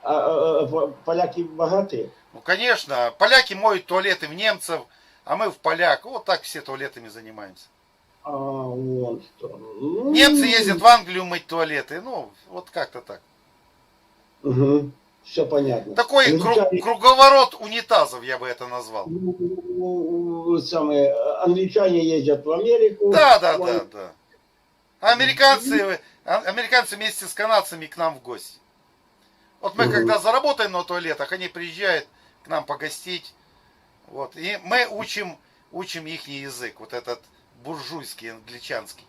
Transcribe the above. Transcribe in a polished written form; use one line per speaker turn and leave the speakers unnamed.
Поляки богатые?
Ну, конечно, поляки моют туалеты в немцев, а мы в поляк. Вот так все туалетами занимаемся.
Вот что.
Немцы ездят в Англию мыть туалеты. Ну, вот как-то так.
Угу. Все понятно.
Такой
Англичане,
круговорот унитазов, я бы это назвал.
самые, англичане ездят в Америку.
Да, да, да, да. А американцы вместе с канадцами к нам в гости. Вот мы
Мгм.
когда заработаем на туалетах, они приезжают к нам погостить. Вот. И мы учим их язык, вот этот буржуйский, англичанский.